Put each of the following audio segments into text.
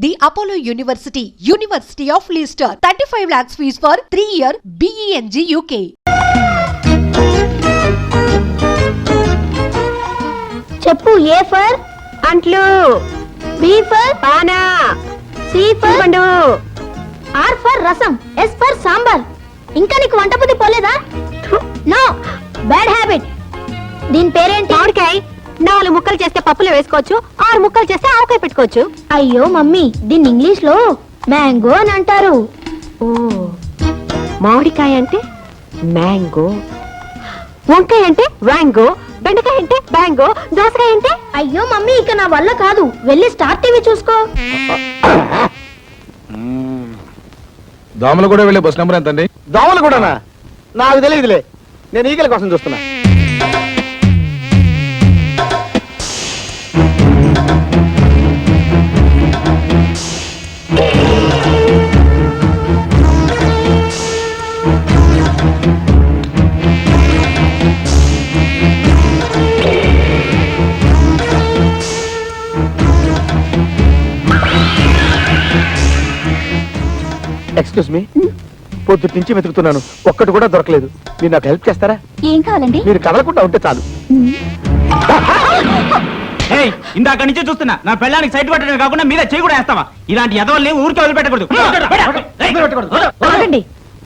The Apollo University, University of Leicester, 35 lakhs fees for 3-year BEng UK. చెప్పు. A for అంట్లు, B for పానా, C for పండు, R for rasam, S for sambar. ఇంకా నీకు వంట బుద్ధి పోలేదా? No, bad habit. దీని పేరేంటి? మామిడికాయ. 4 ముక్కలు చేస్తే పప్పులో వేసుకోవచ్చు, 6 ముక్కలు చేస్తే ఆవకాయ పెట్టుకోవచ్చు. అయ్యో మమ్మీ, దీన్ని ఇంగ్లీష్ లో మ్యాంగో అని అంటారు. ఓ, మామిడికాయ అంటే మ్యాంగో, వంకాయ అంటే వ్యాంగో, బెండకాయ అంటే బ్యాంగో, దోసకాయ అంటే. అయ్యో మమ్మీ, ఇక నా వల్ల కాదు, వెళ్ళి స్టార్ టీవీ చూసుకో. దోమలు కూడా వెళ్ళే బస్ నెంబర్ ఎంతండి? దోమలు కూడానా? నాకు తెలియదులే, నేను ఈగల కోసం చూస్తున్నా. ఎక్స్క్యూజ్ మీ, పొద్దుటి నుంచి వెతుకుతున్నాను, ఒక్కటి కూడా దొరకలేదు. మీరు నాకు హెల్ప్ చేస్తారా? ఏం కావాలండి? మీరు కదలకుండా ఉంటే చాలు. ఇందాక నుంచి చూస్తున్నా, నా పెళ్ళానికి సైట్ పట్టడమే కాకుండా మీద చేయి కూడా వేస్తావా? ఇలాంటి ఎదవల్ని ఊరికే వదిలిపెట్టకూడదు. ఆగండి.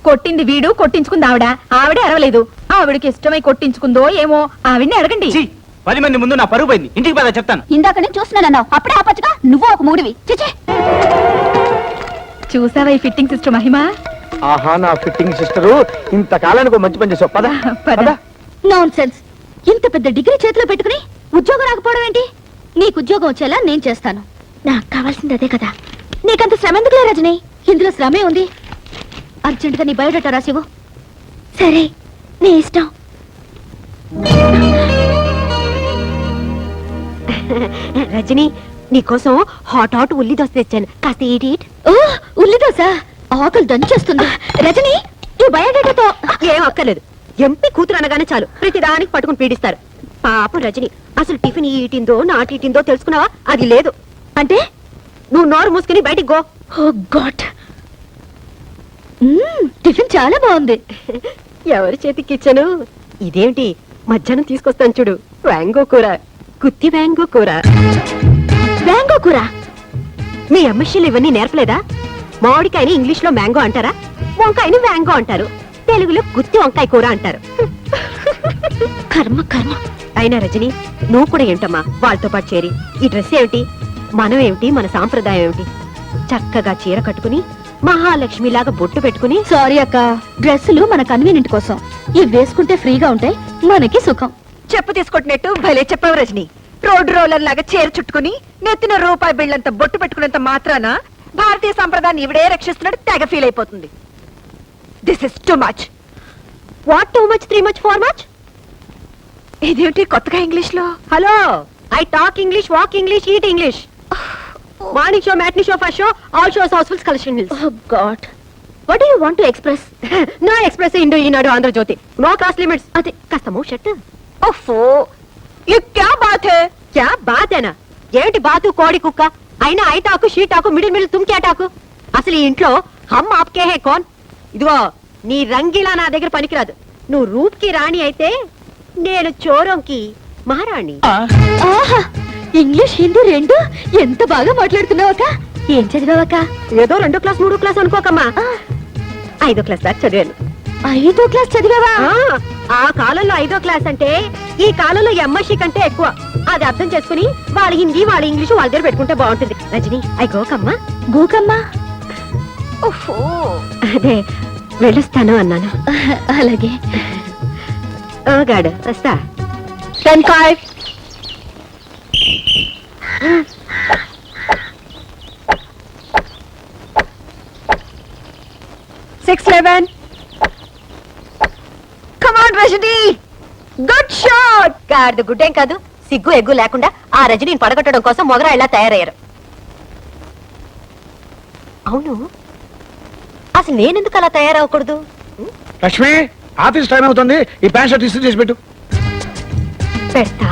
కొట్టింది వీడు, కొట్టించుకుంది ఆవిడ. ఆవిడే అరవలేదు, ఆవిడకి ఇష్టమై కొట్టించుకుందో ఏమో, ఆవిడ్ని అడగండి. 10 మంది ముందు నా పరుగు పోయింది, ఇంటికి పద చెప్తాను. ఇందాక నేను చూస్తున్నానన్నావు, అప్పుడే ఆపచ్చుగా. నువ్వు ఒక మూడివి. చిచే, చూసావా ఈ ఫిట్టింగ్ సిస్టర్ మహిమ? ఆహా, నా ఫిట్టింగ్ సిస్టరు, ఇంతకాలానికి మంచి పని చేసావు. పద పద. Non sense. ఇంత పెద్ద డిగ్రీ చేతిలో పెట్టుకుని ఉద్యోగం రాకపోవడం ఏంటి? నీకు ఉద్యోగం వచ్చేలా నేను చేస్తాను. నాకు కావాల్సింది అదే కదా. నీకంత శ్రమ ఎందుకులే రజని, ఇందులో శ్రమే ఉంది. అర్జెంటుగా నీ బయోడేటా రాసివు. సరే, నీ ఇష్టం. రజని, నీకోసం హాట్ ఉల్లి దోశ తెచ్చాను, కాస్త ఈట్. ఓ, ఉల్లి దోశ ఆకలి దంచేస్తుంది. రజని, ఈ బయోడేటాతో ఏం అక్కర్లేదు. ఎంపీ కూతురు అనగానే చాలు ప్రతిదానికి పట్టుకుని పీడిస్తారు. పాపం రజని, అసలు టిఫిన్ ఈటిందో నాటిందో తెలుసుకున్నావా? అది లేదు. అంటే నువ్వు నోరు మూసుకుని బయటికి గో. ఓ గాడ్, టిఫిన్ చాలా బాగుంది. ఎవరి చేతికి ఇచ్చాను? ఇదేమిటి, మధ్యాహ్నం తీసుకొస్తాను చూడు, వ్యాంగో కూర, గుత్తి వ్యాంగో కూర. వ్యాంగో కూర? మీ ఎంఎస్సీలు ఇవన్నీ నేర్పలేదా? మామిడికాయని ఇంగ్లీష్ లో మ్యాంగో అంటారా? వంకాయని వ్యాంగో అంటారు, తెలుగులో గుత్తి వంకాయ కూర అంటారు. కర్మ కర్మ. అయినా రజని, నువ్వు కూడా ఏంటమ్మా వాళ్ళతో పాటు చేరి? ఈ డ్రెస్ ఏమిటి, మనం ఏమిటి, మన సాంప్రదాయం ఏమిటి? చక్కగా చీర కట్టుకుని మహాలక్ష్మిలాగా బొట్టు పెట్టుకుని. సారీ అక్క, డ్రెస్సులు మన కన్వీనియంట్ కోసం, ఇవి వేసుకుంటే ఫ్రీగా ఉంటాయి, మనకి సుఖం. చెప్పు తీసుకొట్టినట్టు భలే చెప్పావు రజని. రోడ్ రోలర్ లాగా చీర చుట్టుకుని నెత్తిన రూపాయి బిళ్ళంత బొట్టు పెట్టుకున్నంత మాత్రాన భారతీయ సంప్రదాయాన్ని ఇవిడే రక్షిస్తున్నాడు తెగ ఫీల్ అయిపోతుంది. This is too much. What too much, 3 much, 4 much? ఇదేంటి కొత్తగా ఇంగ్లీష్ లో? Hello, I talk English, walk English, eat English. Morning show, matinee show, first show, all shows housefuls, collection hills. Oh God, what do you want to express? No express ఇండో, Eenadu, Andhrajyothy. No class limits. అదే కాస్త మౌ shut. ఓఫో, ये क्या बात है? క్యా bath ఏనా? ఏమిటి బాతు, కోడి కుక్క? అయినా I talk, she talk, middle middle తుమ్ క్యా టాకు? అసలు ఈ ఇంట్లో హమ్ ఆప్కే హే కౌన్? ఇదిగో, నీ రంగిలా నా దగ్గర పనికిరాదు. నువ్వు రూప్ కి రాణి అయితే నేను చోరంకి మహారాణి. ఆహా, ఇంగ్లీష్ హిందీ రెండు ఎంత బాగా మాట్లాడుతున్నావక్క. ఏం చదివావక్క? ఏదో 2వ క్లాస్ 3వ క్లాస్ అనుకోకమ్మా, 5వ క్లాస్ దాకా చదివాను. 5వ క్లాస్ చదివావా? ఆ కాలంలో 5వ క్లాస్ అంటే ఈ కాలంలో ఎంఎస్సీ కంటే ఎక్కువ. అది అర్థం చేసుకుని వాళ్ళ హిందీ, వాళ్ళ ఇంగ్లీషు వాళ్ళ దగ్గర పెట్టుకుంటే బాగుంటుంది. రజని, ఐ గోకమ్మా. గోకమ్మా? ఓఫో, అదే వెళ్ళొస్తాను అన్నాను. అలాగే. ఓ గాడ్, వస్తా. 10-5. Come on, Rajani. Good shot. గాడిద గుడ్డేం కాదు, సిగ్గు ఎగ్గు లేకుండా ఆ రజనీని పడగొట్టడం కోసం మొగరా ఇలా తయారయ్యారు. అవును, అసలు నేనెందుకు అలా తయారవకూడదు? లక్ష్మి, ఆఫీస్ టైం అవుతుంది, ఈ ప్యాంట్ షర్ట్ ఇస్త్రీ చేసి పెట్టు. పెడతా.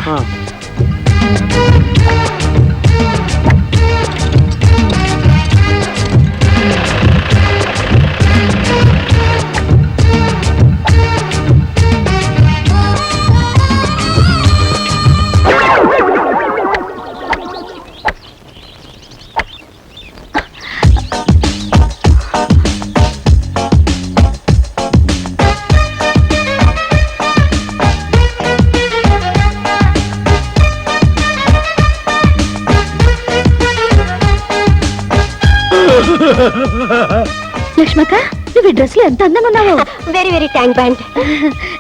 లక్ష్మక్క నువ్వు ఈ డ్రెస్ లో ఎంత అందంగా ఉన్నావు. Very very thank band.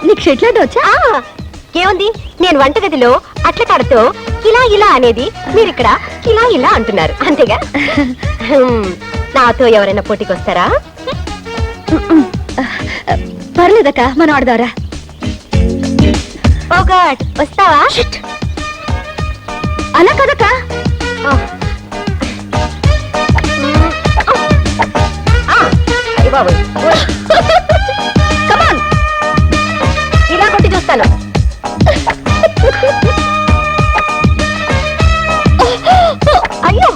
నీకు షెట్లాంటి వచ్చా? ఏముంది, నేను వంటగదిలో అట్ల కాడతో ఇలా ఇలా అనేది మీరు ఇక్కడ ఇలా ఇలా అంటున్నారు అంతేగా. నాతో ఎవరైనా పోటీకి వస్తారా? పర్లేదక్క, మనం ఆడదారా. ఓ గాడ్, వస్తావా? అలా కదక్క. అయ్య బాబోయ్. Come on. ఇలా కొట్టి చూస్తాను. అయ్యో,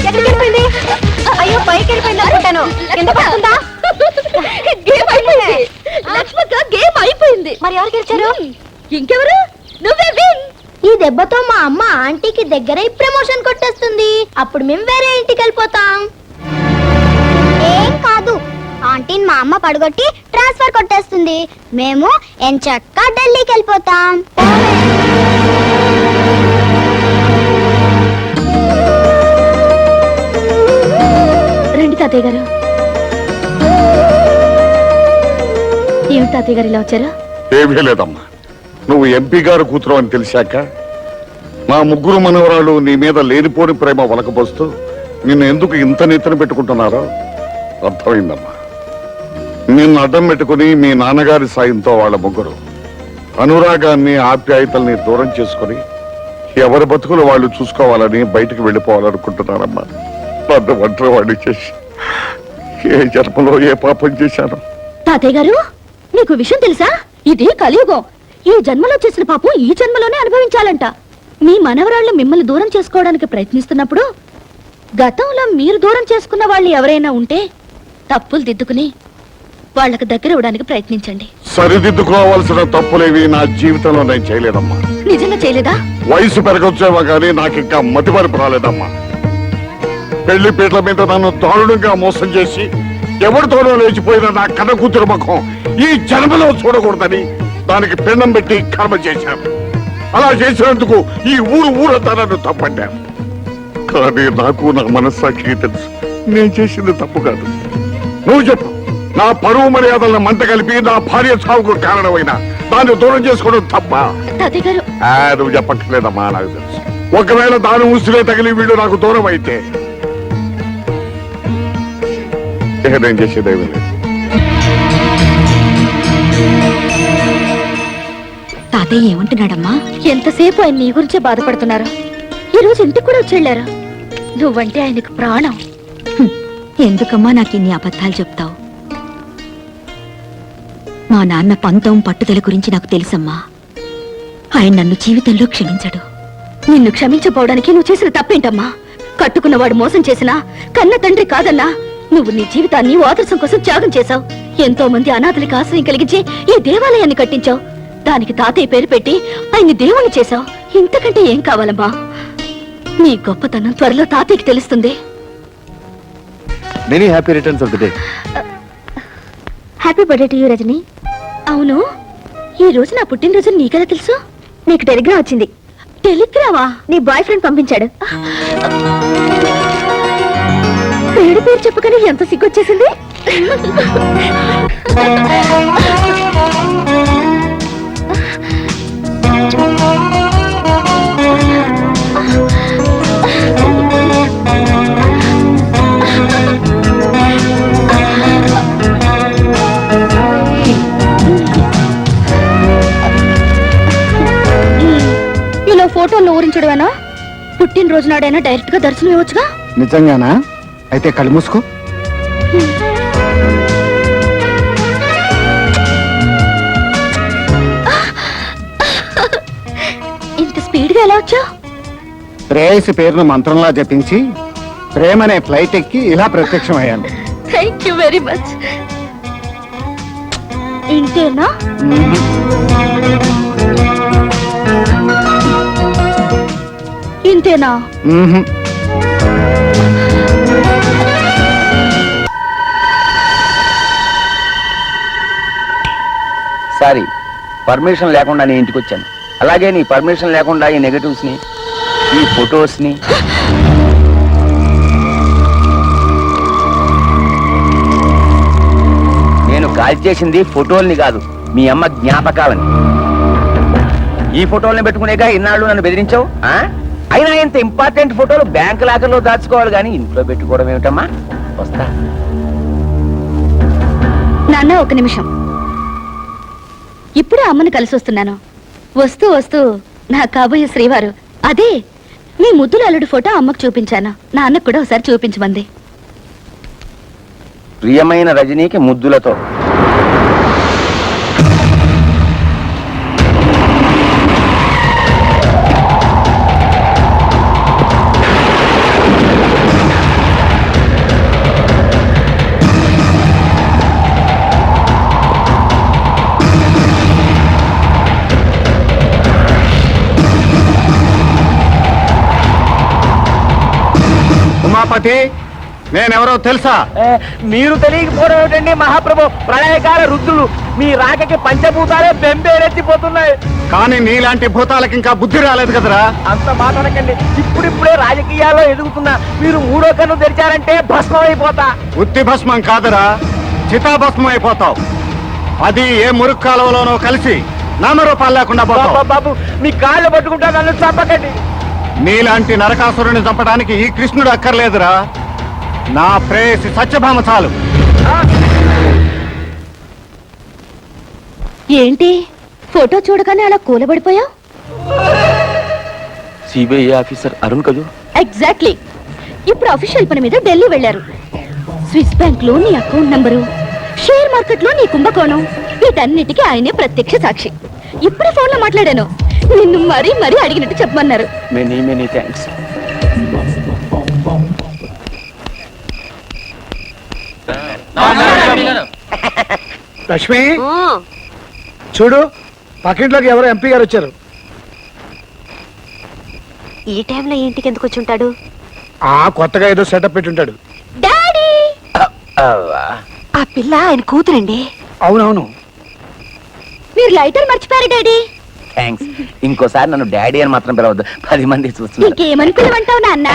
ఎక్కడికి వెళ్ళిపోయింది? అయ్యో, పైకి వెళ్ళిపోయింది అనుకుంటాను. కింద పడుతుందా? గేమ్ అయిపోయింది లక్ష్మక్క, గేమ్ అయిపోయింది. మరి ఎవరు గెలిచారు? ఇంకెవరు? నువ్వే విన్. ఈ దెబ్బతో మా అమ్మ ఆంటీకి దగ్గర ప్రమోషన్ కొట్టేస్తుంది. అప్పుడు మేము వేరే ఇంటికి వెళ్ళిపోతాం. ఏం కాదు, ఆంటీని మా అమ్మ పడగొట్టి ట్రాన్స్ఫర్ కొట్టేస్తుంది. మేము ఎంచక్కా ఢిల్లీకి వెళ్ళిపోతాం. రండి తాతయ్య గారు. ఏమిటి తాతయ్య గారు ఇలా వచ్చారు? ఏమీ లేదమ్మా, నువ్వు ఎంపీ గారు కూతురు అని తెలిసాక మా ముగ్గురు మనవరాళ్ళు నీ మీద లేనిపోని ప్రేమ వలకపోస్తూ నిన్ను ఎందుకు ఇంత నెత్తిన పెట్టుకుంటున్నారో అర్థమైందమ్మా. నిన్ను అడ్డం పెట్టుకుని మీ నాన్నగారి సాయంతో వాళ్ళ ముగ్గురు అనురాగాన్ని ఆప్యాయతల్ని దూరం చేసుకుని ఎవరి బతుకులు వాళ్ళు చూసుకోవాలని బయటికి వెళ్ళిపోవాలనుకుంటున్నారమ్మా. నన్ను ఒంటరి వాడిని చేసి ఏ జన్మలో ఏ పాపం చేశాను. తాతయ్య గారు, మీకు విషయం తెలుసా? ఇది కలియుగం. ఈ జన్మలో చేసిన పాపం ఈ జన్మలోనే అనుభవించాలంట. మీ మనవరాళ్ళు మిమ్మల్ని దూరం చేసుకోవడానికి ప్రయత్నిస్తున్నప్పుడు గతంలో మీరు దూరం చేసుకున్న వాళ్ళు ఎవరైనా ఉంటే తప్పులు దిద్దుకుని వాళ్ళకి దగ్గర ఇవ్వడానికి ప్రయత్నించండి. సరిదిద్దుకోవాల్సిన తప్పులేవి నా జీవితంలో నేను చేయలేదమ్మా. నిజంగా చేయలేదా? వయసు పెరగొచ్చేవా కానీ నాకు ఇంకా మతిమరుపు రాలేదమ్మా. పెళ్లి పీటల మీద నన్ను దారుణంగా మోసం చేసి ఎవరితోనో లేచిపోయిన నా కన్న కూతురు ముఖం ఈ జన్మలో చూడకూడదని దానికి పిండం పెట్టి కర్మ చేశాను. అలా చేసినందుకు ఈ ఊరంతా నన్ను తప్పంటారు. కానీ నాకు నా మనస్సాక్షికి తెలుసు నేను చేసింది తప్పు కాదు. నువ్వు చెప్పు, నా పరువు మర్యాదలను మంట కలిపి నా భార్య సాగుకు కారణమైన దాన్ని దూరం చేసుకోవడం తప్ప? తాతయ్య గారు, నువ్వు చెప్పట్లేదమ్మా, నాకు తెలుసు. ఒకవేళ దాని ఉసిరే తగిలి వీళ్ళు నాకు దూరం అయితే నేను చేసేదేమీ లేదు. తాతయ్య ఏమంటున్నాడమ్మా? ఎంతసేపు ఆయన నీ గురించే బాధపడుతున్నారు. ఈ రోజు ఇంటికి కూడా వచ్చేళ్ళారు. నువ్వంటే ఆయనకు ప్రాణం. ఎందుకమ్మా నాకు ఇన్ని అబద్ధాలు చెప్తావు? మా నాన్న పంతం పట్టుదల గురించి నాకు తెలుసమ్మా. ఆయన నన్ను జీవితంలో క్షమించడు. నిన్ను క్షమించపోవడానికి నువ్వు చేసిన తప్పేంటమ్మా? కట్టుకున్నవాడు మోసం చేసినా కన్న తండ్రి కాదన్నా నువ్వు నీ జీవితాన్ని ఆదర్శం కోసం త్యాగం చేశావు. ఎంతో మంది అనాథలకు ఆశ్రయం కలిగించి ఈ దేవాలయాన్ని కట్టించావు. దానికి తాతయ్య పేరు పెట్టి ఆయన్ని దేవుణ్ణి చేశావు. ఇంతకంటే ఏం కావాలమ్మా? నీ గొప్పతనం త్వరలో తాతయ్యకి తెలుస్తుంది. Many happy returns of the day. Happy birthday to you Rajani. అవును, ఈ రోజు నా పుట్టినరోజు నీకెలా తెలుసు? నీకు టెలిగ్రామ్ వచ్చింది. టెలిగ్రామా? నీ బాయ్ ఫ్రెండ్ పంపించాడు. పేరు పేరు చెప్పకనే ఎంత సిగ్గొచ్చేసింది. ఇలా ఫోటోలు ఊరించడమేనా? పుట్టినరోజు నాడైనా డైరెక్ట్ గా దర్శనం ఇవ్వచ్చుగా. నిజంగానా? అయితే కళ్ళు మూసుకో. ఇంత స్పీడ్ గా ఎలా వచ్చావు? ప్రేయసి పేరును మంత్రంలా జపించి ప్రేమనే ఫ్లైట్ ఎక్కి ఇలా ప్రత్యక్షమయ్యాను. Thank you very much. ఇంతేనా? ఇంతేనా? సారీ, పర్మిషన్ లేకుండా నేను ఇంటికి వచ్చాను. అలాగే నీ పర్మిషన్ లేకుండా ఈ నెగటివ్స్ ని, ఈ ఫొటోస్ ని నేను కాల్ చేసింది ఫోటోల్ని కాదు, మీ అమ్మ జ్ఞాపకాలని. ఈ ఫోటోల్ని పెట్టుకునేగా ఇన్నాళ్ళు నన్ను బెదిరించావు. అయినా ఇంత ఇంపార్టెంట్ ఫోటోలు బ్యాంక్ లాకర్లో దాచుకోవాలి కానీ ఇంట్లో పెట్టుకోవడం ఏమిటమ్మా? వస్తా. నాన్న ఒక నిమిషం. ఇప్పుడే అమ్మని కలిసి వస్తున్నాను. వస్తూ వస్తూ నా కాబోయే శ్రీవారు, అదే మీ ముద్దుల అల్లుడి ఫోటో అమ్మకు చూపించాను. నాన్నకు కూడా ఒకసారి చూపించమంది. ప్రియమైన రజనీకి ముద్దులతో. ఉమాపతి, నేనెవరో తెలుసా? మీరు తెలియకపోవడం ఏమిటండి మహాప్రభు? ప్రళయకాల రుద్రులు మీ రాకకి పంచభూతాలే బెంబేరెత్తిపోతున్నాయి. కానీ నీలాంటి భూతాలకి ఇంకా బుద్ధి రాలేదు కదరా. అంత మాట్లాడకండి. ఇప్పుడిప్పుడే రాజకీయాల్లో ఎదుగుతున్నా మీరు మూడో కన్ను తెరిచారంటే భస్మం అయిపోతా. ఉత్తి భస్మం కాదురా, చితాభస్మం అయిపోతావు. అది ఏ మురుగు కాలువలోనో కలిసి నామరూపాలు లేకుండా పోతావు. బాబు మీ కాళ్ళు పట్టుకుంటా, నన్ను చంపకండి. నీలాంటి నరకాసురుని చంపడానికి ఈ కృష్ణుడు అక్కర్లేదురా. నా ప్రేయసి సత్యభామ చాలు. ఏంటి ఫోటో చూడగానే అలా కూలబడిపోయావు? సిబిఐ ఆఫీసర్ అరుణ్ కదూ? ఎగ్జాక్ట్లీ. ఇప్పుడు అఫీషియల్ పని మీద ఢిల్లీ వెళ్ళారు. స్విస్ బ్యాంక్ లో నీ అకౌంట్ నంబరు, షేర్ మార్కెట్ లో నీ కుంభకోణం, వీటన్నిటికీ ఆయనే ప్రత్యక్ష సాక్షి. ఇప్పుడే ఫోన్ లో మాట్లాడాను. నిన్ను మరీ మరీ అడిగినట్టు చెప్పమన్నారు. Many many thanks. లక్ష్మి, చూడు, పక్కింట్లోకి ఎవరో ఎంపీ గారు వచ్చారు. ఈ టైంలో ఇంటికి ఎందుకు వచ్చి ఉంటాడు? కొత్తగా ఏదో సెటప్ పెట్టుంటాడు. డాడీ, ఆ పిల్ల ఆయన కూతురండి. అవునవును. మీరు లైటర్ మర్చిపోయారు డాడీ. థ్యాంక్స్. ఇంకోసారి నన్ను డాడీ అని మాత్రం పిలవద్దు, 10 మంది చూస్తున్నారు. ఇంకేమని పిలవంటావు నాన్న?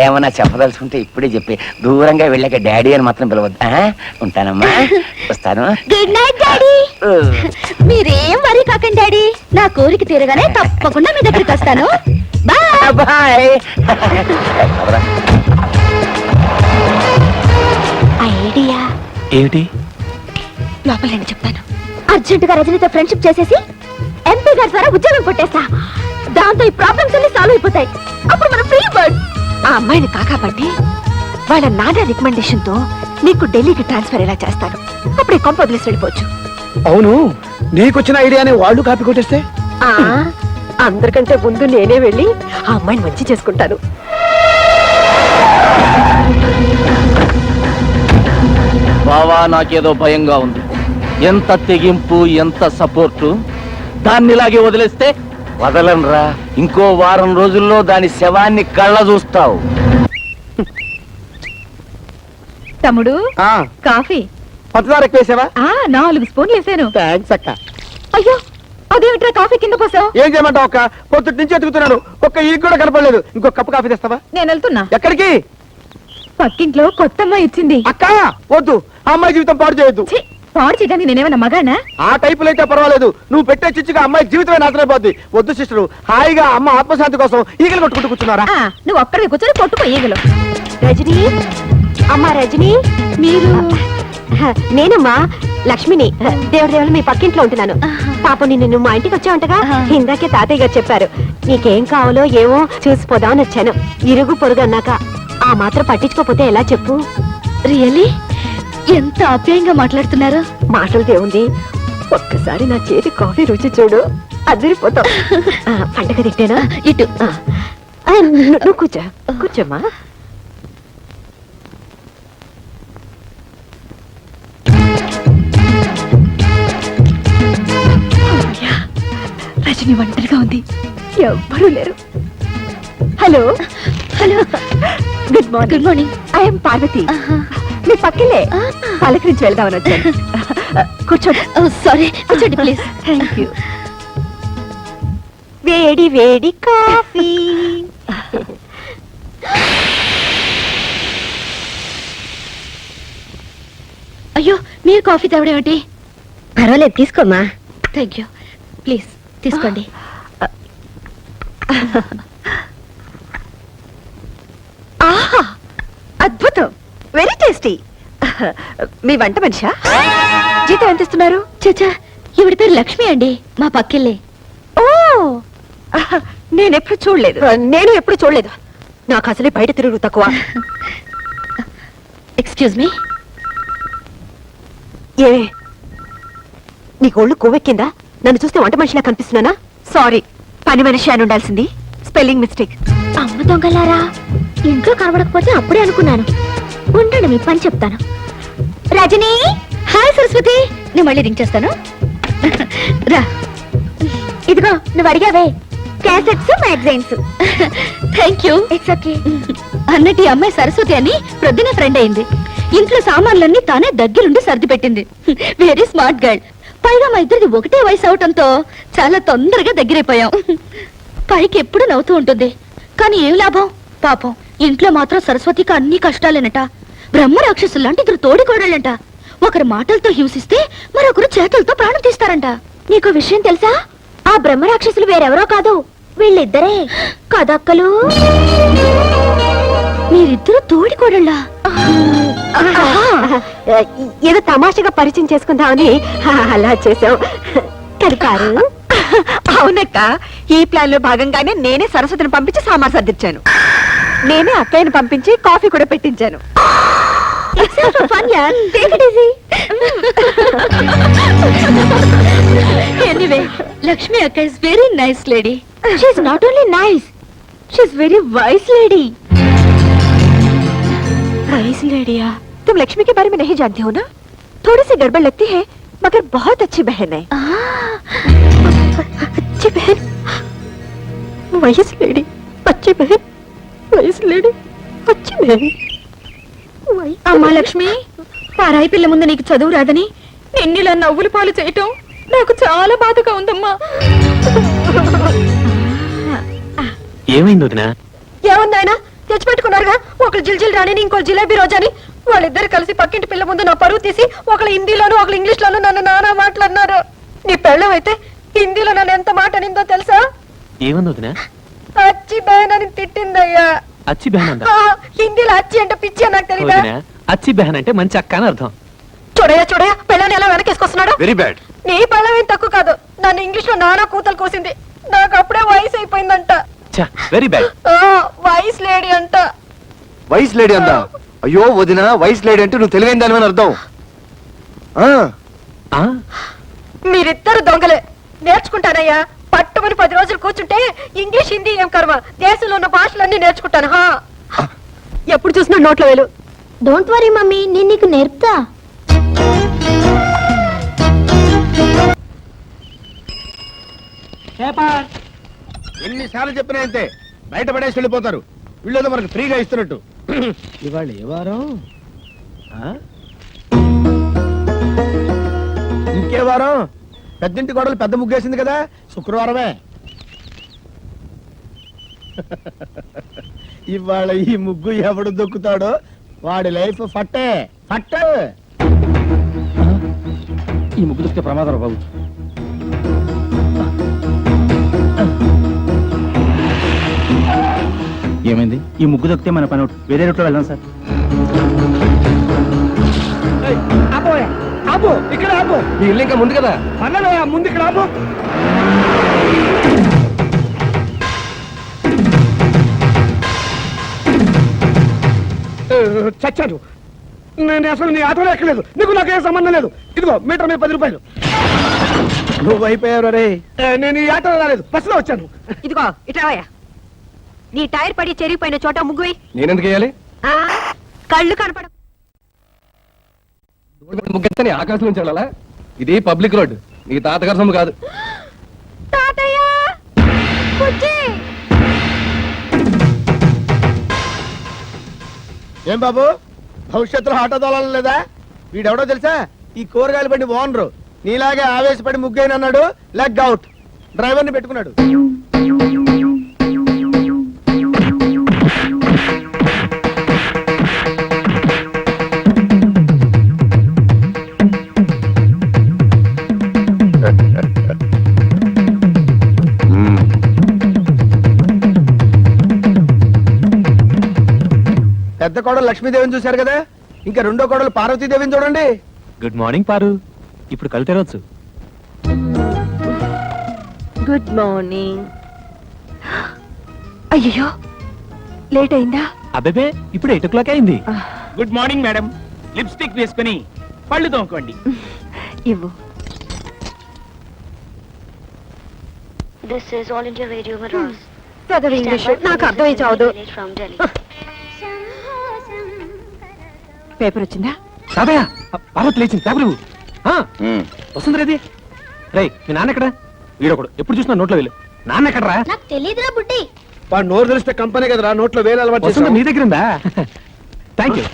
ఏమన్నా చెప్పదలుచుకుంటే ఇప్పుడే చెప్పి, దూరంగా వెళ్ళాక డాడీ అని మాత్రం పిలవద్దు. ఉంటానమ్మా, వస్తాను. Good night daddy. మీరేం వరీ కాకండి డాడీ, నా కోరిక తీరగానే తప్పకుండా మీ దగ్గరికి వస్తాను. Bye bye. ఐడియా ఏమిటి? లోపల నేను చెప్తాను. అర్జెంటుగా రజనీతో ఫ్రెండ్షిప్ చేసేసి ఎంపీ గారి ద్వారా ఉద్యోగం కొట్టేస్తా. దాంతో ఈ ప్రాబ్లమ్స్ అన్ని సాల్వ్ అయిపోతాయి. అప్పుడు మనం ఫ్రీ బర్డ్. ఆ అమ్మాయిని కాకాపట్టి వాళ్ళ నాన్న రికమెండేషన్ తో నీకు ఢిల్లీకి ట్రాన్స్ఫర్ ఎలా చేస్తాను. అప్పుడే కొంప వదిలేసి వెళ్ళిపోవచ్చు. అవును, నీకొచ్చిన ఐడియాని వాళ్ళు కాపీ కొట్టేస్తే? అందరికంటే ముందు నేనే వెళ్ళి ఆ అమ్మాయిని మంచి చేసుకుంటాను. బావా, నాకేదో భయంగా ఉంది. ఎంత తెగింపు, ఎంత సపోర్టు. దాన్ని ఇలాగే వదిలేస్తే వదలనరా. ఇంకో వారం రోజుల్లో దాని శవాన్ని కళ్ళ చూస్తావు. తమ్ముడు, కాఫీ పంచదార ఎక్కువేసావా? 4 స్పూన్లు వేసాను. థ్యాంక్స్ అక్క. అయ్యో, అదేమిట్రా కాఫీ కింద పోసావు? ఏం చేయమంటావు అక్క? పొద్దుటి నుంచి ఎతుకుతున్నాను, ఒక్క ఈ కూడా కనపడలేదు. ఇంకో కప్పు కాఫీ తెస్తావా? నేను వెళ్తున్నా. ఎక్కడికి? పక్కింట్లో కొత్త అమ్మాయి ఇచ్చింది. అక్క వద్దు, ఆ అమ్మాయి జీవితం పాడు చేయొద్దు. ఛీ, పాడు చేయడానికి నేనేమన్నా మగానా? ఆ టైపులో అయితే పర్వాలేదు, నువ్వు పెట్టే చిచ్చుగా అమ్మాయి జీవితమే నాశనైపోద్ది. వద్దు సిస్టరు, హాయిగా అమ్మ ఆత్మశాంతి కోసం ఈగలు కొట్టుకుంటూ కూర్చున్నారా? నువ్వు ఒక్కడికి కూర్చొని కొట్టుకో ఈగలు. రజనీ, అమ్మా రజనీ, మీరు? నేనమ్మా లక్ష్మిని. దేవుడు మీ పక్కింట్లో ఉంటున్నాను. పాప నిన్ను మా ఇంటికి వచ్చావంటగా. ఇందాకే తాతయ్య గారు చెప్పారు. నీకేం కావాలో ఏమో చూసిపోదామని వచ్చాను. ఇరుగు పొరుగు అన్నాక ఆ మాత్రం పట్టించుకోపోతే ఎలా చెప్పు? రియల్లీ ఎంత ఆప్యాయంగా మాట్లాడుతున్నారు. మాటలదే ఉంది, ఒక్కసారి నా చేతి కాఫీ రుచి చూడు, అదిరిపోతావు. పండగ తిట్టేనా? ఇటు. నువ్వు కూర్చో, కూర్చోమ్మా. రజని ఒంటరిగా ఉంది, ఎవ్వరూ లేరు. Hello hello, good morning. Good morning. I'm Parvati. మీ పక్కలే పలకరించి వెళ్దామని వచ్చాను. కూర్చోండి. సారీ, కూర్చోండి ప్లీజ్. Thank you. వేడి వేడి కాఫీ. అయ్యో మీరు కాఫీ తేవడేమిటి? పర్వాలేదు తీసుకోమ్మా. Thank you. ప్లీజ్ తీసుకోండి. ఆహా అద్భుతం, వెరీ టేస్టీ. మీ వంట మనిషా? జీతం ఎంత ఇస్తున్నారు? చచ్చా, ఈవిడ పేరు లక్ష్మి అండి, మా పక్కిల్లే. ఓ నేనెప్పుడు చూడలేదు. నేను ఎప్పుడు చూడలేదు. నాకు అసలే బయట తిరుగు తక్కువ. Excuse me. ఏమే నీకు ఒళ్ళు కొవ్వెక్కిందా? నన్ను చూస్తే వంట మనిషిలా కనిపిస్తున్నానా? సారీ, పని మనిషి అని ఉండాల్సింది. Spelling mistake. అమ్మ దొంగలారా, ఇంట్లో కనబడకపోతే అప్పుడే అనుకున్నాను. ఉండండి, మీ పని చెప్తాను. రజనీ. హాయ్ సరస్వతి, నేను మళ్ళీ రింగ్ చేస్తాను. రా. ఇదిగో నువ్వు అడిగావే, cassettes magazines. Thank you. It's okay. అన్నట్టు ఈ అమ్మాయి సరస్వతి అని ప్రొద్దునే ఫ్రెండ్ అయింది. ఇంట్లో సామాన్లన్నీ తానే దగ్గరుండి సర్ది పెట్టింది. Very smart girl. పైగా మా ఇద్దరిది ఒకటే వయసు అవటంతో చాలా తొందరగా దగ్గరైపోయాం. పైకి ఎప్పుడు నవ్వుతూ ఉంటుంది, కానీ ఏం లాభం పాపం. ఇంట్లో మాత్రం సరస్వతికి అన్ని కష్టాలేనట. బ్రహ్మ రాక్షసులు లాంటి ఇద్దరు తోడికోడళ్ళంట. ఒకరు మాటలతో హింసిస్తే మరొకరు చేతులతో ప్రాణం తీస్తారంట. నీకు విషయం తెలుసా? ఆ బ్రహ్మ రాక్షసులు వేరెవరో కాదు, వీళ్ళిద్దరే కదక్కలు. మీరిద్దరు తోడికోడళ్ళా? ఏదో తమాషగా పరిచయం చేసుకుందామని అలా చేసావు. కలిపారు. అవునక్క, ఈ ప్లాన్ లో భాగంగానే నేనే సరస్వతిని పంపించి సామాన్ సర్దిచ్చాను. నేనే అక్కయ్యని పంపించి కాఫీ కూడా పెట్టించాను. ఎనీవే, లక్ష్మి అక్క is very nice lady. She is not only nice, she is very wise lady. Wise लेडिया, तुम लक्ष्मी के बारे में नहीं जानती हो ना? थोड़ी सी गड़बड़ लगती है, मगर बहुत अच्छी बहन है. अच्छी बहन, वाइस लेडी, अच्छी बहन, वाइस लेडी, अच्छी बहन. అమ్మా లక్ష్మి, పరాయి పిల్ల ముందు నీకు చదువు రాదని నిన్నిలా నవ్వులు పాలు చేయటం నాకు చాలా బాధగా ఉందమ్మా. ఏమైంది వదినా? ఏముందాయన తెచ్చిపెట్టుకున్నారుగా, ఒకళ్ళు జిల్జిల్ రాణిని, ఇంకో జిలేబీ రోజాని. వాళ్ళిద్దరు కలిసి పక్కింటి పిల్ల ముందు నా పరువు తీసి ఒకళ్ళు హిందీలోను ఒకళ్ళు ఇంగ్లీష్ లోను నన్ను నానా మాట్లాడినారు. నీ పెళ్ళం అయితే హిందీలో నన్ను ఎంత మాట అనిందో తెలుసా? ఏమైంది వదినా? అచ్చి బహన్ అని తిట్టిందయ్యా. అచ్చి బెహన్ అందా? హిందీలో అచ్చి అంటే పిచ్చి అని నాకు తెలీదా? వదినా, అచ్చి బెహన్ అంటే మంచి అక్క అని అర్థం. చూడయా చూడయా, పెళ్ళని ఎలా వెనకేసుకొస్తున్నాడు. Very bad. నీ పెళ్ళం ఏం తక్కువ కాదు, నన్ను ఇంగ్లీష్ లో నానా కూతలు కోసింది. నాకు అప్పుడే వయసు అయిపోయిందంట. Very bad. వయసు లేడీ అంట. వైస్ లేడీ అందా? అయ్యో వదిన, వైస్ లేడీ అంటే నువ్వు తెలివైన దాని అర్థం. మీరిద్దరు దొంగలే. నేర్చుకుంటానయ్యా, పట్టుమని 10 రోజులు కూర్చుంటే ఇంగ్లీష్ హిందీ ఏం కర్మ, దేశంలో ఉన్న భాషలన్నీ నేర్చుకుంటాను. ఎప్పుడు చూసినా నోట్లో వేలు. డోంట్ వరీ మమ్మీ, నేను నీకు నేర్పుతా. ఎన్నిసార్లు చెప్పినా అంతే, బయట పడేసి వెళ్ళిపోతారు. వీళ్ళేదో మనకు ఫ్రీగా ఇస్తున్నట్టు. ఇవాళ ఏ వారం? ఇంకే వారం? పెద్దింటి గొడవలు పెద్ద ముగ్గేసింది కదా, శుక్రవారమే. ఇవాళ ఈ ముగ్గు ఎవడు దొక్కుతాడో వాడి లైఫ్ ఫట్టే ఫట్టే. ఈ ముగ్గు దొక్కితే ప్రమాదం బాబు. ఏమైంది? ఈ ముగ్గు దొక్కితే మన పని వేరే రూట్లో వెళ్దాం సార్. ఆపు, ఇక్కడ ఆపు. మీ ఇల్లు ఇంకా ముందు కదా. అన్నలే ముందు ఇక్కడ ఆపు. చచ్చాను. నేను అసలు నీ ఆటోలో ఎక్కలేదు. నీకు నాకేం సంబంధం లేదు. ఇదిగో మీటర్ మీద 10 రూపాయలు. నువ్వు అయిపోయావు రే. నేను ఈ ఆటోలో రాలేదు, బస్సులో వచ్చాను. ఇదిగో ఇట్రావయ్యా. నీ టైర్ పడి చెరిగిపోయిన చోట ముగ్గువి. నేనెందుకు వేయాలి? కళ్ళు కనపడ. ముగ్గెత్తని ఆకాశం నుంచి వెళ్ళాలా? ఇది పబ్లిక్ రోడ్, నీ తాతగారి సొమ్ము కాదు. తాతయ్య బుజ్జి. ఏం బాబు, భవిష్యత్తులో ఆటో తోలాలి లేదా? వీడెవడో తెలుసా? ఈ కూరగాయలు బండి ఓనరు. నీలాగే ఆవేశపడి ముగ్గైన అన్నాడు, లెగ్ అవుట్. డ్రైవర్ని పెట్టుకున్నాడు. పెద్ద కోడలు లక్ష్మీదేవిని చూశారు కదా, ఇంకా రెండో కోడలు పార్వతీదేవిని చూడండి. గుడ్ మార్నింగ్ పారు. ఇప్పుడు కళ్ళు తెరవచ్చు. Good morning. అయ్యో లేట్ అయిందా? అబ్బేబే ఇప్పుడు 8 o'clock అయింది. Good morning madam. లిప్స్టిక్ వేసుకుని పళ్ళు తోముకోండి. ఇవ్వు. This is All India Radio Madras. చదువు ఇంగ్లీష్ నాకు అర్థమై చావదు. From Delhi. పేపర్ వచ్చిందా? తాతయ్య పార్వతి లేచింది. పేపర్ ఇవ్వు. వస్తుంది రేది. రే మీ నాన్న ఎక్కడ? వీడొకడు ఎప్పుడు చూసినా నోట్లో వెళ్ళు. నాన్న ఎక్కడరా? నాకు తెలియదురా బుడ్డి. వాడు నోరు తెలిస్తే కంపెనీ కదరా, నోట్లో వేలు అలవాటు వస్తుంది చేశావు. నీ దగ్గర ఉందా? Thank you.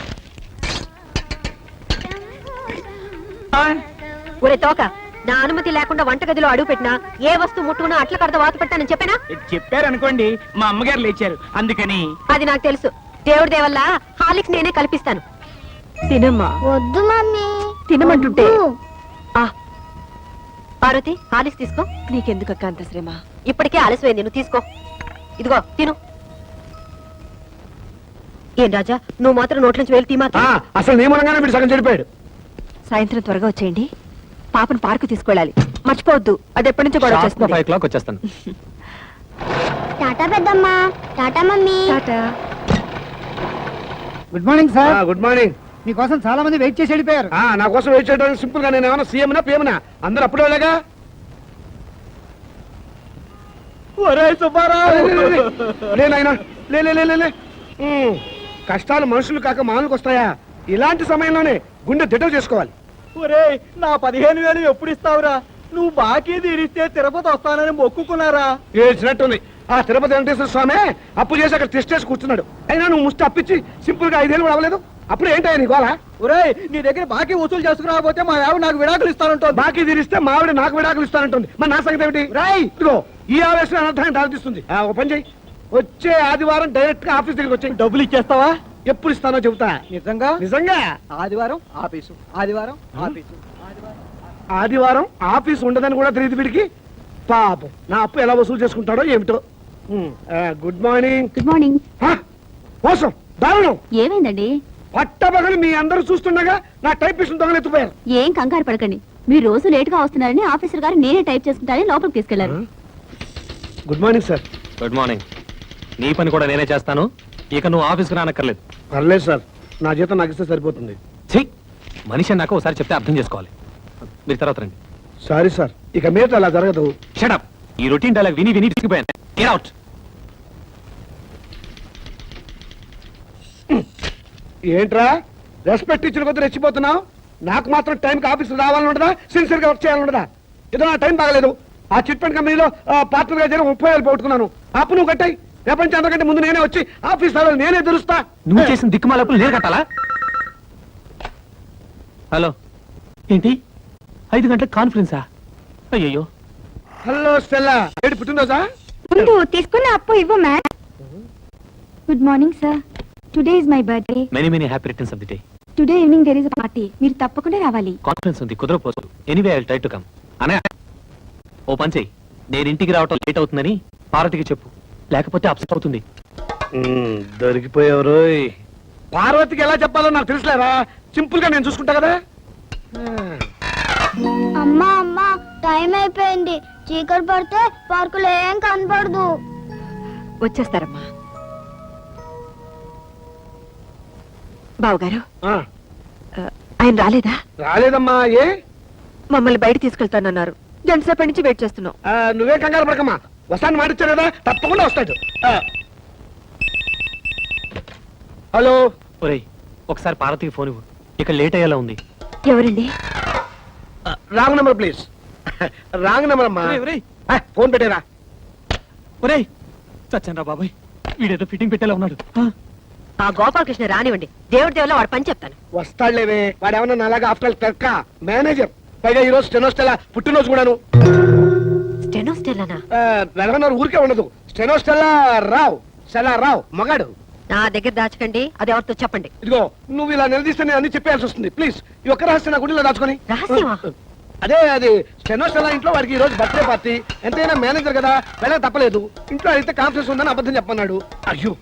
ఒరే తోక, నా అనుమతి లేకుండా వంటగదిలో అడుగు పెట్టినా ఏ వస్తువు ముట్టుకున్నా అట్ల కడత వాత పెట్టానని చెప్పానా? చెప్పారనుకోండి, మా అమ్మగారు లేచారు అందుకని. అది నాకు తెలుసు. దేవుడి దేవల్ల హాలిక్స్ నేనే కల్పిస్తాను. తినమ్మా. వద్దు మమ్మీ. తినమంటుంటే. వద్దు. ఆ పార్వతి, హాలిక్స్ తీసుకో. నీకెందుకక్క అంత శ్రమ? ఇప్పటికే ఆలస్యమైంది, నువ్వు తీసుకో. ఇదిగో తిను. ఏం రాజా, నువ్వు మాత్రం నోట్లోంచి వేలు తీమా. అసలు నీ మూలంగానే వీడు సగం చెడిపోయాడు. సాయంత్రం త్వరగా వచ్చేయండి. పాపను పార్కు తీసుకెళ్ళాలి, మర్చిపోవద్దు. అది ఎప్పటి నుంచో గొడవ చేస్తుంది. 5 o'clock వచ్చేస్తాను. టాటా పెద్దమ్మా. Tata mummy. Tata. Good morning sir. Good morning. మీకోసం చాలా మంది వెయిట్ చేసి వెళ్ళిపోయారు. నా కోసం వెయిట్ చేయడానికి సింపుల్ గా నేను ఏమైనా సీఎం నా పిఎంనా? అందరూ అప్పుడే వెళ్ళగా. కష్టాలు మనుషులు కాక మానులకు వస్తాయా? ఇలాంటి సమయంలోనే గుండె దిటవు చేసుకోవాలి. ఒరే, నా 15,000 ఎప్పుడు ఇస్తావురా? నువ్వు బాకీ తీరిస్తే తిరుపతి వస్తానని మొక్కుకున్నారా? ఏడ్చినట్టుంది. ఆ తిరుపతి వెంకటేశ్వర స్వామి అప్పు చేసి అక్కడ టెస్ట్ కూర్చున్నాడు. అయినా నువ్వు ముష్టి అప్పించి సింపుల్ గా 5 ఏళ్ళు కూడా అవ్వలేదు. అప్పుడు ఏంటయ్యా నీ గోళ? ఒరే, నీ దగ్గర బాకీ వసూలు చేసుకురాకపోతే మా ఆవిడ నాకు విడాకులు ఇస్తానంటుంది. బాకీ తీరిస్తే మా ఆవిడ నాకు విడాకులు ఇస్తానంటుంది. మరి నా సంగతి ఏమిటి? ఇదిగో ఈ ఆవేశం అనర్థాన్ని దారితీస్తుంది. ఓ పని చెయ్యి, వచ్చే ఆదివారం డైరెక్ట్ గా ఆఫీస్ దగ్గరికి వచ్చి డబ్బులు ఇచ్చేస్తావా? ఎప్పుడు ఇస్తానో చెబుతా. నిజంగా? నిజంగా. ఆదివారం ఆఫీసు, ఆదివారం ఆఫీసు. ఆదివారం ఆఫీస్ ఉండదని కూడా తెలియదు వీడికి. పాపం నా అప్పు ఎలా వసూలు చేసుకుంటాడో ఏమిటో. Good morning. Good morning. మోసం, దారుణం. ఏమైందండి? పట్టబగలు మీ అందరూ చూస్తుండగా నా టైపిస్ట్ దొంగలెత్తిపోయారు. ఏం కంగారు పడకండి. మీరు రోజు లేట్ గా వస్తున్నారని ఆఫీసర్ గారు నేనే టైప్ చేసుకుంటారని లోపలికి తీసుకెళ్లారు. Good morning sir. Good morning. నీ పని కూడా నేనే చేస్తాను. ఇక నువ్వు ఆఫీస్కి రానక్కర్లేదు. పర్లేదు సార్, నా జీతం నాకు ఇస్తే సరిపోతుంది. ఛీ, మనిషి అన్నాక ఒకసారి చెప్తే అర్థం చేసుకోవాలి. మీరు తర్వాత రండి. సారీ సార్, ఇక మీద అలా జరగదు. షటప్. ఈ రొటీన్ డైలాగ్ విని విని తీసుకుపోయాను. Get out. ఏంట్రా రెస్పెక్ట్ ఇచ్చిన కొద్ది రెచ్చిపోతున్నావు? నాకు మాత్రం టైంకి ఆఫీస్ రావాలని ఉండదా? సిన్సియర్ గా వర్క్ చేయాలని ఉండదా? ఏదో నా టైం బాగలేదు. ఆ చిట్ ఫండ్ కంపెనీలో పార్ట్నర్ గా చేరి 30,000 పోగొట్టుకున్నాను. అప్పు నువ్వు కట్టాయి. ప్రపంచం అంతకంటే ముందు నేనే వచ్చి ఆఫీస్ రావాలి, నేనే తెరుస్తా. నువ్వు చేసిన దిక్కుమాలప్పుడు నేను కట్టాలా? హలో, ఏంటి 5 గంటలకు కాన్ఫరెన్సా? అయ్యో. హలో స్టెల్లా, ఏంటి పుట్టినరోజా? ముందు తీసుకున్న అప్పు ఇవ్వు ma'am. Good morning sir. Today is my birthday. Many many happy returns of the day. Today evening there is a party. మీరు తప్పకుండా రావాలి. కాన్ఫరెన్స్ ఉంది, కుదరపోదు. Anyway I will try to come. అనే ఓ పని చెయ్యి, నేను ఇంటికి రావటం లేట్ అవుతుందని పార్వతికి చెప్పు, లేకపోతే అప్సెట్ అవుతుంది. దొరికిపోయారు. పార్వతికి ఎలా చెప్పాలో నాకు తెలుసులేరా. సింపుల్ గా నేను చూసుకుంటా కదా. అమ్మా అమ్మా, టైం అయిపోయింది. చీకటి పడితే పార్కులో ఏం కనపడదు. వచ్చేస్తారమ్మా. బావగారు, ఆయన రాలేదా? రాలేదమ్మా. ఏ? మమ్మల్ని బయట తీసుకెళ్తానన్నారు. గంటసేపటి నుంచి వెయిట్ చేస్తున్నాం. నువ్వే కంగారు పడకమ్మా, వస్తాను మాటిచ్చాను కదా, తప్పకుండా వస్తాడు. హలో. ఒరేయ్, ఒకసారి పార్వతికి ఫోన్ ఇవ్వు, ఇక లేట్ అయ్యేలా ఉంది. ఎవరండి? Wrong number please. Wrong number అమ్మా. ఫోన్ పెట్టేరా. ఒరేయ్, చచ్చాను రా బాబాయ్, వీడేదో ఫిట్టింగ్ పెట్టేలా ఉన్నాడు. ఆ గోపాలకృష్ణ రానివ్వండి, దేవుడి దేవుళ్ళ వాడు పని చెప్తాను. వస్తాడులేవే, వాడు ఏమన్నా నాలాగా ఆఫ్టర్ క్లర్క్ మేనేజర్. పైగా ఈ రోజు స్టెనోస్టెల్లా పుట్టినరోజు కూడాను. స్టెనోస్టెల్లానా? వెలగన్నారు ఊరికే ఉండదు. స్టెనోస్టెల్లా రావు, స్టెల్లా రావు మగాడు. నా దగ్గర దాచకండి, అది ఎవరితో చెప్పండి. ఇదిగో నువ్వు ఇలా నిలదీస్తే నేను అన్ని చెప్పాల్సి వస్తుంది. ప్లీజ్, ఈ ఒక్క రహస్యం నా గుడిలో దాచుకొని. రహస్యమా? అదే అది స్టెనోస్టెల్లా ఇంట్లో వాడికి ఈ రోజు బర్త్డే పార్టీ. ఎంతైనా మేనేజర్ కదా, వెళ్ళక తప్పలేదు. ఇంట్లో అయితే కాన్ఫరెన్స్ ఉందని అబద్ధం చెప్పన్నాడు. అయ్యో,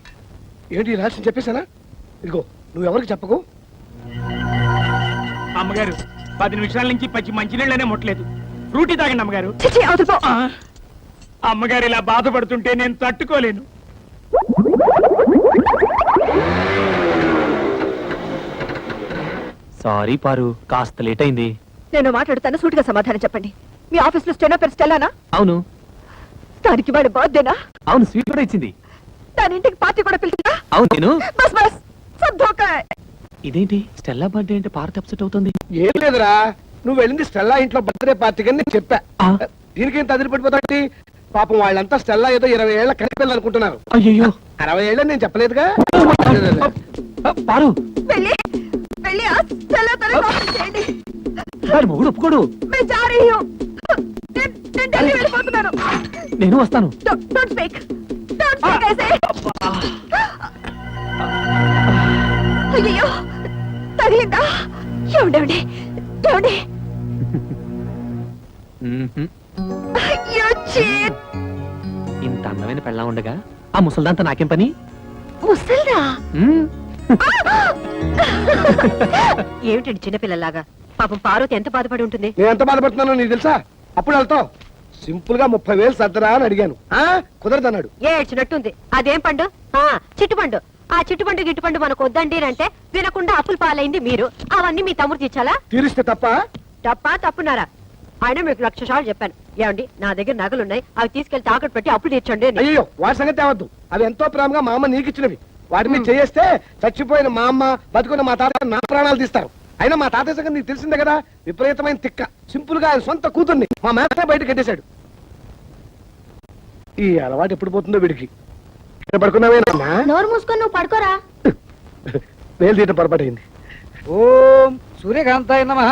ఏంటి ఈ రహస్యం చెప్పేశానా? ఇదిగో నువ్వెవరికి చెప్పకు. అమ్మగారు 10 నిమిషాల నుంచి పచ్చి మంచినీళ్ళనే ముట్టలేదు. ఫ్రూటీ తాగండి అమ్మగారు. చిచి, అవతల పో. అమ్మగారు ఇలా బాధపడుతుంటే నేను తట్టుకోలేను. సారీ పారు, కాస్త లేట్ అయింది. నేను మాట్లాడుతాను, సూటిగా సమాధానం చెప్పండి. మీ ఆఫీస్ లో స్టెనో పేరు స్టెల్లానా? అవును దానికి వాడి బర్త్డేనా? అవును, స్వీట్ కూడా ఇచ్చింది. దాని ఇంటికి పార్టీ కూడా పిలిచిందా? అవును నేను. బస్ బస్ సబ్ ధోకా హై. ఇదేంటి స్టెల్లా బర్త్డే అంటే పార్వతి అప్సెట్ అవుతుంది? ఏం లేదురా, నువ్వు వెళ్ళింది స్టెల్లా ఇంట్లో బర్త్డే పార్టీకి అని నేను చెప్పా. ఆ. దీనికేం తదిలిపడిపోతాంటి? పాపం వాళ్ళంతా స్టెల్లా ఏదో 20 ఏళ్ల కనిపిల్లని అనుకుంటున్నారు. అయ్యో 60 ఏళ్ళని నేను చెప్పలేదుగా. పారు, వెళ్ళి వెళ్ళి ఆ స్టెల్లాతో కాల్ చేయండి. వాడి మొగుడు ఒప్పుకోడు. मैं जा रही हूँ. నేను ఢిల్లీ వెళ్ళిపోతున్నాను. నేను వస్తాను. Don't speak. Don't speak ऐसे. అయ్యో తగిలిందా? ఏమండి ఏమండి? మ్మ్హ్మ్. అయ్యో చీట్. ఇంత అందమైన పెళ్ళా ఉండగా ఆ ముసల్దాంతా నాకేం పని? ముసల్దా? మ్మ్. ఏమిటండి చిన్నపిల్లలాగా? పాపం పార్వతి ఎంత బాధపడి ఉంటుంది. నేను ఎంత బాధపడుతున్నానో నీకు తెలుసా? అప్పుడు వెళ్తావు సింపుల్ గా 30,000 సర్దరా అని అడిగాను. కుదరదన్నాడు. ఏడ్చినట్టుంది. అదేం పండు? చిట్టుపండు. ఆ చిట్టుపండు గిట్టుపండు మనకు వద్దండి అంటే వినకుండా అప్పులు పాలైంది మీరు. అవన్నీ మీ తమ్ముడు తీర్చాలా? తీరిస్తే తప్ప. తప్పా తప్పున్నారా? ఆయన మీకు 1,00,000 సార్లు చెప్పాను. ఏమండి నా దగ్గర నగలున్నాయి, అవి తీసుకెళ్లి తాకట్టు పెట్టి అప్పులు తీర్చండి అని. అయ్యో వాటి సంగతి తేవద్దు. అవి ఎంతో ప్రేమగా మా అమ్మ నీకు ఇచ్చినవి. వాటి మీద చేయేస్తే చచ్చిపోయిన మా అమ్మ బతుకున్న మా తాత నా ప్రాణాలు తీస్తారు. అయినా మా తాతయ్య సంగతి నీకు తెలిసిందే కదా, విపరీతమైన తిక్క. సింపుల్ గా ఆయన సొంత కూతుర్ని మా మేస్టర్ బయట కట్టేశాడు. ఈ అలవాటు ఎప్పుడు పోతుందో వీడికి. ఇక్కడ పడుకున్నావేనా? నోరు మూసుకొని నువ్వు పడుకోరా. వేలు తీయటం పొరపాటైంది. ఓం సూర్యకాంతాయ నమః.